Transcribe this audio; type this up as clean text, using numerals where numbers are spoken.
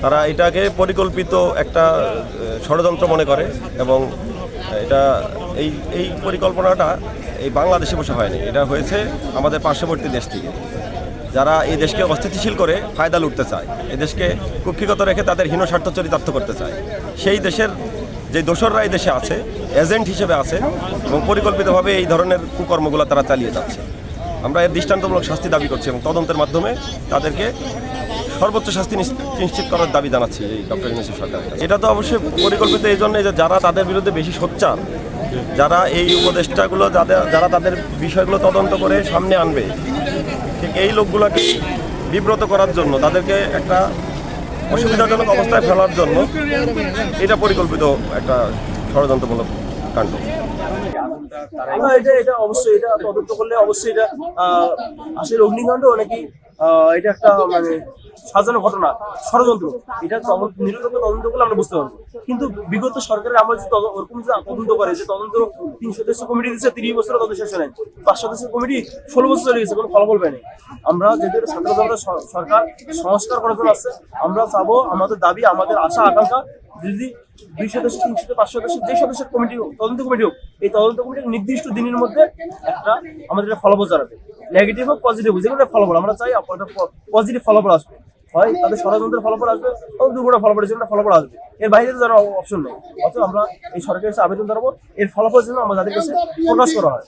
তারা এটাকে পরিকল্পিত একটা ষড়যন্ত্র মনে করে এবং এটা এই এই পরিকল্পনাটা এই বাংলাদেশে বসে হয়নি, এটা হয়েছে আমাদের পার্শ্ববর্তী দেশ থেকে, যারা এই দেশকে অস্থিতিশীল করে ফায়দা লুটতে চায়, এই দেশকে কুক্ষিগত রেখে তাদের হীন স্বার্থ চরিতার্থ করতে চায়। সেই দেশের যে দোসররা এই দেশে আছে, এজেন্ট হিসেবে আছে এবং পরিকল্পিতভাবে এই ধরনের কুকর্মগুলো তারা চালিয়ে যাচ্ছে। আমরা এর দৃষ্টান্তমূলক শাস্তি দাবি করছি এবং তদন্তের মাধ্যমে তাদেরকে সর্বোচ্চ শাস্তি নিশ্চিত করার দাবি জানাচ্ছি এই ডক্টর ইউনূসের সরকার। এটা তো অবশ্যই পরিকল্পিত এই জন্যই যে যারা তাদের বিরুদ্ধে বেশি সোচ্চার, যারা এই উপদেষ্টাগুলো যারা তাদের বিষয়গুলো তদন্ত করে সামনে আনবে, ঠিক এই লোকগুলোকে বিব্রত করার জন্য, তাদেরকে একটা অসুবিধাজনক অবস্থায় ফেলার জন্য এটা পরিকল্পিত একটা ষড়যন্ত্রমূলক কাণ্ড। এটা অবশ্যই, এটা তদন্ত করলে অবশ্যই এটা আসলে অগ্নিকাণ্ড নাকি এটা একটা মানে সাজানো ঘটনা, ষড়যন্ত্র, এটা নিরপেক্ষ তদন্ত করলে আমরা বুঝতে পারবো। কিন্তু বিগত সরকারের আমরা যে ওরকম যে তদন্ত করে, যে তদন্ত 3 সদস্য কমিটি দিচ্ছে, 30 বছর তদন্ত শেষ হয় নাই, 5 সদস্য কমিটি 16 বছর চলে গেছে, কোনো ফলাফল পায়নি। আমরা যেহেতু ছাত্র জনতা সরকার সংস্কার করার জন্য আসছে, আমরা চাবো, আমাদের দাবি, আমাদের আশা আকাঙ্ক্ষা, যদি 2 সদস্য, 3 সদস্য, 5 সদস্য যে সদস্যের কমিটি তদন্ত কমিটি হোক, এই তদন্ত কমিটি নির্দিষ্ট দিনের মধ্যে একটা আমাদের ফলাফল জানাবে, নেগেটিভ হোক পজিটিভ হোক, যেগুলো ফলাফল আমরা চাই পজিটিভ ফলাফল আসবে, হয় তাদের ষড়যন্ত্রের ফলাফল আসবে, দুর্ঘটনা ফলাফলের জন্য ফলাফল আসবে, এর বাইরে তো জানার অপশন নেই। অথবা আমরা এই সরকারের কাছে আবেদন জানাবো, এর ফলাফল যেন আমরা যাদের কাছে প্রকাশ করা হয়।